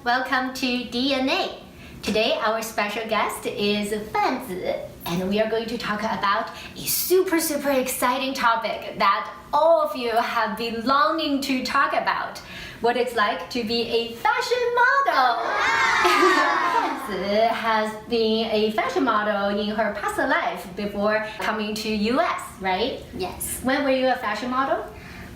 welcome to DNA. Today our special guest is Fan Zi, and we are going to talk about a super exciting topic that all of you have been longing to talk about. What it's like to be a fashion model. Fan Zi has been a fashion model in her past life before coming to US, right? Yes. When were you a fashion model?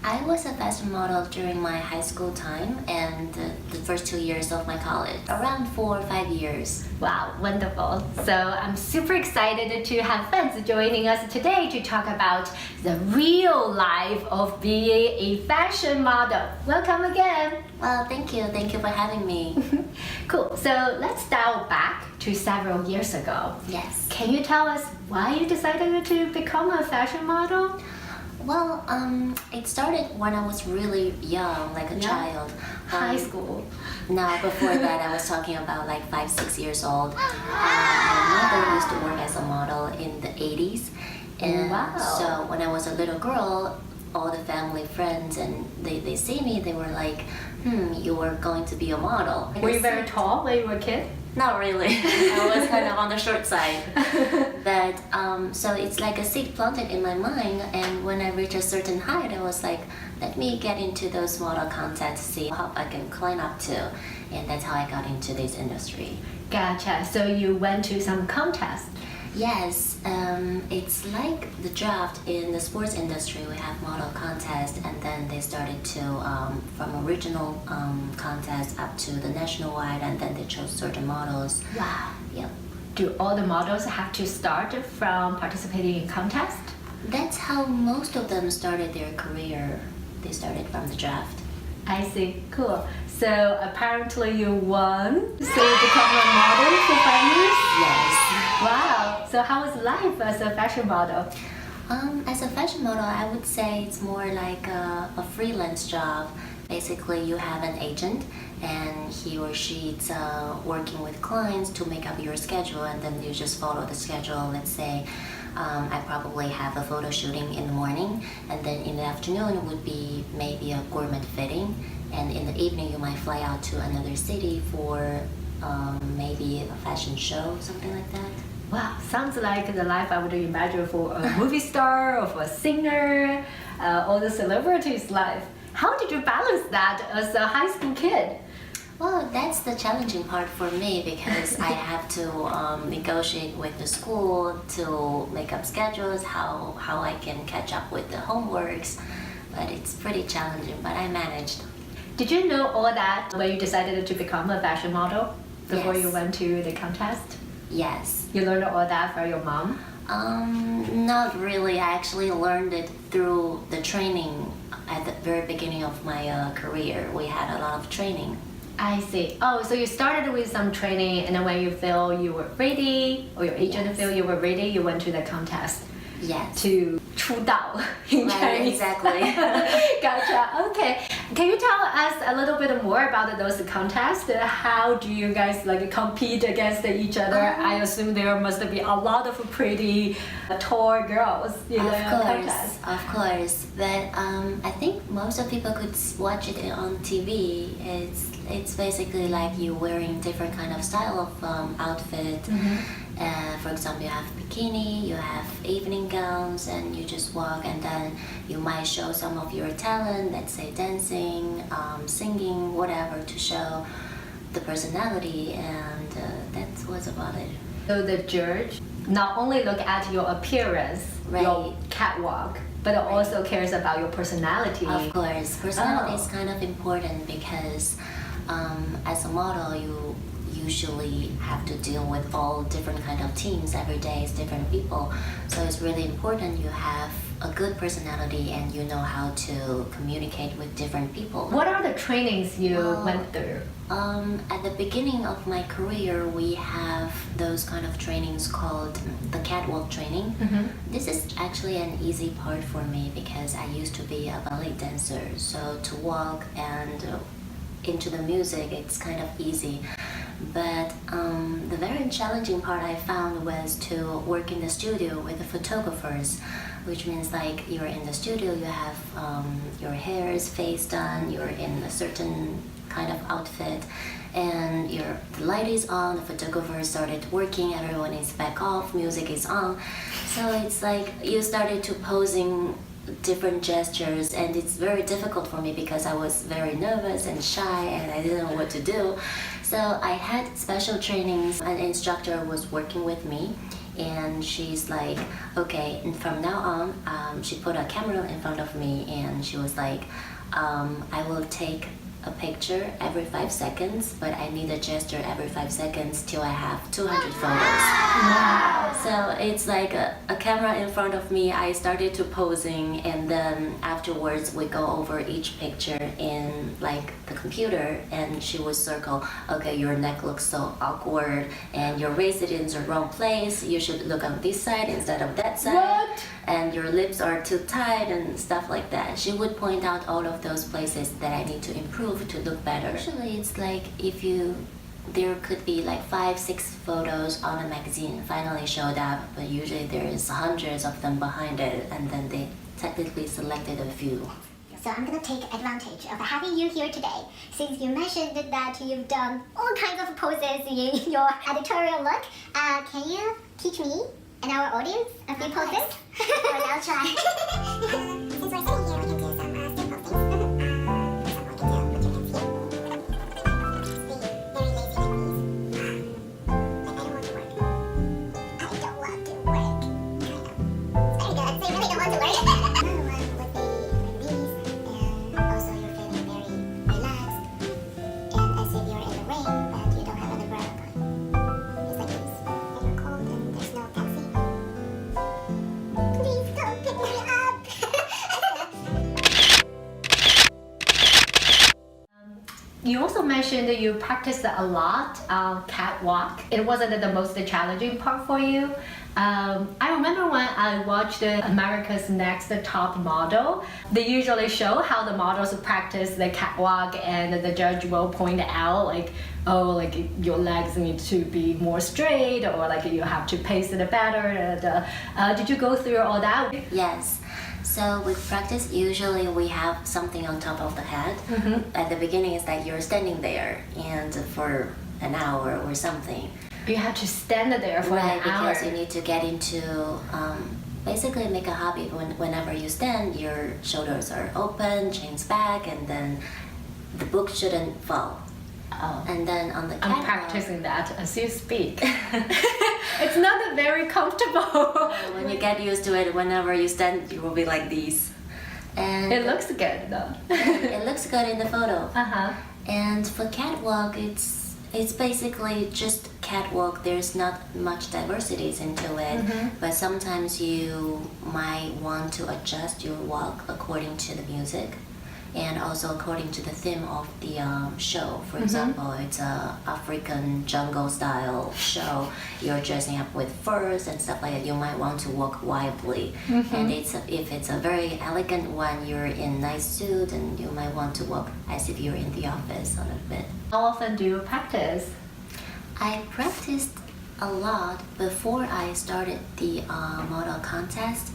I was a fashion model during my high school time and the first 2 years of my college, around 4 or 5 years. Wow, wonderful. So I'm super excited to have Fan Zi joining us today to talk about the real life of being a fashion model. Welcome again. Well, thank you. Thank you for having me. Cool. So let's dial back to several years ago. Yes. Can you tell us why you decided to become a fashion model? Well, it started when I was really young, like a child. High school. No, before that I was talking about like 5, 6 years old. My mother used to work as a model in the 80s. And Wow. so when I was a little girl, all the family friends and they see me, they were like, you were going to be a model. Were you very tall when you were a kid? Not really. I was kind of on the short side. But so it's like a seed planted in my mind, and when I reach a certain height, I was like, let me get into those model contests, see how I can climb up to. And that's how I got into this industry. Gotcha. So you went to some contest. Yes, it's like the draft in the sports industry. We have model contests, and then they started to from original contest up to the nationwide, and then they chose certain models. Wow. Yep. Do all the models have to start from participating in contest? That's how most of them started their career. They started from the draft. I see. Cool. So apparently you won. So you become a model for 5 years? Yes. Wow. So how was life as a fashion model? As a fashion model, I would say it's more like a freelance job. Basically, you have an agent, and he or she's working with clients to make up your schedule, and then you just follow the schedule. Let's say I probably have a photo shooting in the morning, and then in the afternoon it would be maybe a gourmet fitting, and in the evening you might fly out to another city for maybe a fashion show, something like that. Wow, sounds like the life I would imagine for a movie star or for a singer, all the celebrities' life. How did you balance that as a high school kid? Well, that's the challenging part for me because I have to negotiate with the school to make up schedules, how I can catch up with the homeworks. But it's pretty challenging, but I managed. Did you know all that when you decided to become a fashion model before Yes. you went to the contest? Yes. You learned all that from your mom? Not really. I actually learned it through the training at the very beginning of my career. We had a lot of training. I see. Oh, so you started with some training, and then when you feel you were ready, or your agent Yes. feel you were ready, you went to the contest Yes. to 出道 in Right, Chinese. exactly. Gotcha. Okay. Can you tell us a little bit more about those contests? How do you guys like compete against each other? I assume there must be a lot of pretty tall girls in the contest. Of course. But I think most of people could watch it on TV. It's basically like you wearing different kind of style of outfit. For example, you have bikini, you have evening gowns, and you just walk, and then you might show some of your talent, let's say dancing, singing, whatever, to show the personality, and that's what's about it. So the judge not only look at your appearance, your Right. catwalk, but also cares about your personality. Of course, personality Oh. is kind of important because as a model, you usually have to deal with all different kind of teams every day. It's different people, so it's really important you have a good personality and you know how to communicate with different people. What are the trainings you Well, went through? At the beginning of my career, we have those kind of trainings called the catwalk training. This is actually an easy part for me because I used to be a ballet dancer, so to walk and into the music, it's kind of easy. But the very challenging part I found was to work in the studio with the photographers. which means like you're in the studio, you have your hair is face done, you're in a certain kind of outfit, and the light is on, the photographer started working, everyone is back off, music is on. So it's like you started to posing different gestures, and it's very difficult for me because I was very nervous and shy and I didn't know what to do. So I had special trainings. An instructor was working with me, and she's like, okay, and from now on, she put a camera in front of me and she was like, I will take a picture every 5 seconds, but I need a gesture every 5 seconds till I have 200 photos. Wow. So it's like a camera in front of me, I started to posing, and then afterwards we go over each picture in like the computer, and she would circle, okay, your neck looks so awkward and your waist is in the wrong place, you should look on this side instead of that side. What? And your lips are too tight and stuff like that. She would point out all of those places that I need to improve to look better. Usually it's like there could be like 5-6 photos on a magazine finally showed up, but usually there's hundreds of them behind it, and then they technically selected a few. So I'm going to take advantage of having you here today, since you mentioned that you've done all kinds of poses in your editorial look. Can you teach me and our audience a few poses? Of course, I'll try. Since we're sitting here, we can do some simple things. For example, we can put your hands here. Be very lazy like these. I don't want to work. I don't want to work. Kind of. Very good. So you really don't want to work. Another one would be like these, and also you're feeling very relaxed, and as if you're in the rain, but you don't have an umbrella. It's like this. And you're cold, and there's no taxi. Please don't pick me up. You also mentioned that you practiced a lot catwalk. It wasn't the most challenging part for you. I remember when I watched America's Next Top Model, they usually show how the models practice the catwalk, and the judge will point out like, oh, like your legs need to be more straight, or like you have to pace it better. Did you go through all that? Yes. So with practice, usually we have something on top of the head. At the beginning, it's like you're standing there, and for an hour or something. You have to stand there for Right, an hour. because you need to get into basically make a hobby. Whenever you stand, your shoulders are open, chins back, and then the book shouldn't fall. Oh. And then on the I'm catwalk, practicing that as you speak. It's not very comfortable. when you get used to it, whenever you stand, you will be like these. And It looks good though. it looks good in the photo. Uh-huh. And for catwalk, it's basically just catwalk. There's not much diversities into it, but sometimes you might want to adjust your walk according to the music, and also according to the theme of the show. For example, it's a African jungle style show. You're dressing up with furs and stuff like that. You might want to walk wildly. And if it's a very elegant one, you're in nice suit, and you might want to walk as if you're in the office a little bit. How often do you practice? I practiced a lot before I started the model contest.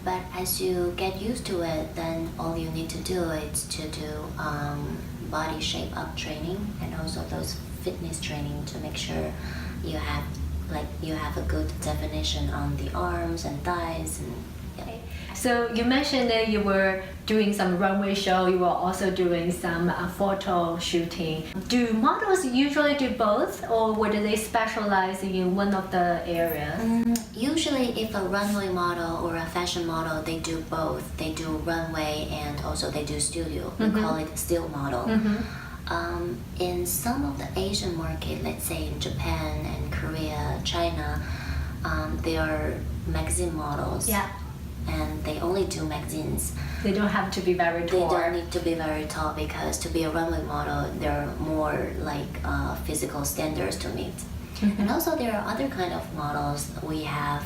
But as you get used to it, then all you need to do is to do body shape up training, and also those fitness training to make sure you have a good definition on the arms and thighs. And So you mentioned that you were doing some runway show, you were also doing some photo shooting. Do models usually do both, or would they specialize in one of the areas? Usually if a runway model or a fashion model, they do both. They do runway and also they do studio. We call it still model. In some of the Asian market, let's say in Japan and Korea, China, they are magazine models. Yeah. And they only do magazines. They don't have to be very They tall. don't need to be very tall, because to be a runway model, there are more like physical standards to meet. And also there are other kind of models. We have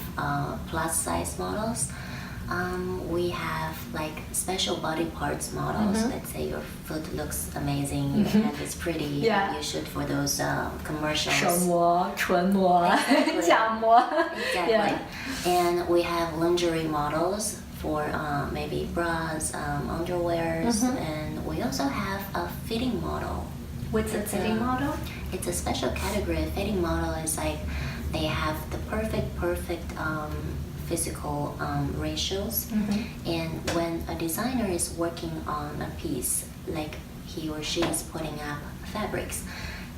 plus size models. We have like special body parts models. Let's say your foot looks amazing, your hand is pretty. Yeah. You shoot for those commercials. 手模、唇模、角模。Exactly. Yeah. And we have lingerie models for maybe bras, underwears, and we also have a fitting model. What's a fitting model? It's a special category. A fitting model is like they have the perfect physical ratios. And when a designer is working on a piece, like he or she is putting up fabrics,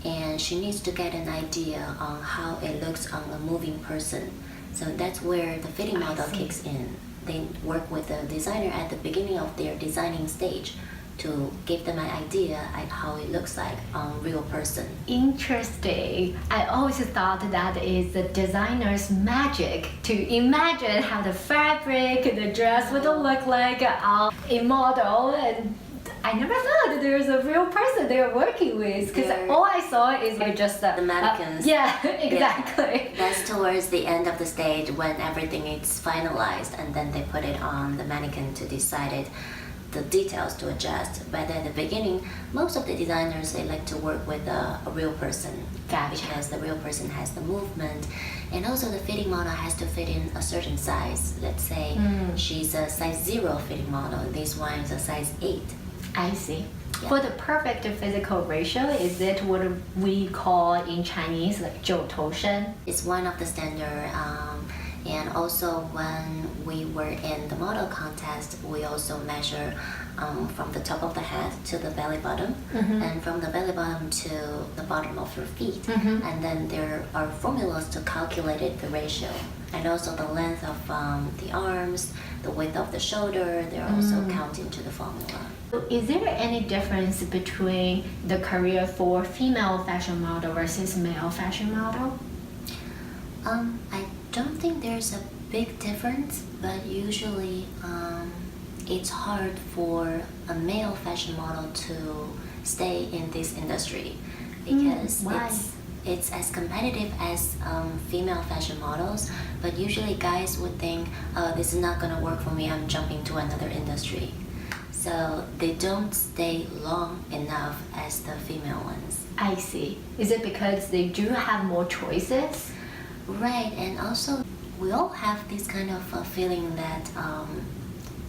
and she needs to get an idea on how it looks on a moving person. So that's where the fitting model kicks in. They work with the designer at the beginning of their designing stage to give them an idea at how it looks like on a real person. Interesting. I always thought that is the designer's magic to imagine how the fabric, the dress would look like on a model, and I never thought there's a real person they're working with because all I saw is just The mannequins. Yeah, exactly. Yeah. That's towards the end of the stage when everything is finalized, and then they put it on the mannequin to decide the details to adjust. But at the beginning, most of the designers, they like to work with a real person. Gotcha. Because the real person has the movement, and also the fitting model has to fit in a certain size. Let's say she's a size 0 fitting model, this one is a size 8. I see. Yeah. For the perfect physical ratio, is it what we call in Chinese like 九头身? It's one of the standard. And also when we were in the model contest, we also measure from the top of the head to the belly button, and from the belly button to the bottom of your feet. And then there are formulas to calculate the ratio. And also the length of the arms, the width of the shoulder, they're also counted into the formula. Is there any difference between the career for female fashion model versus male fashion model? I don't think there's a big difference, but usually it's hard for a male fashion model to stay in this industry because why? it's as competitive as female fashion models, but usually guys would think, oh, this is not going to work for me, I'm jumping to another industry. So they don't stay long enough as the female ones. I see. Is it because they do have more choices? Right, and also we all have this kind of feeling that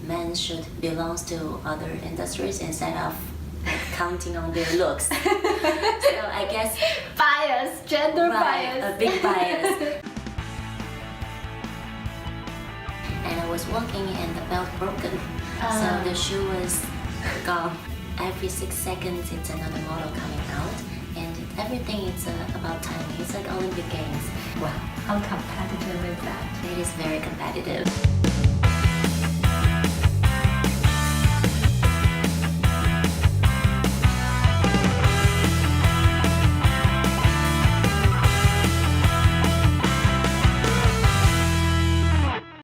men should belong to other industries instead of counting on their looks. So I guess Bias, gender bias. a big bias. And I was walking and the belt broken, so the shoe was gone. Every 6 seconds, it's another model coming out, and everything is about timing. It's like Olympic Games. Wow, how competitive is that? It is very competitive.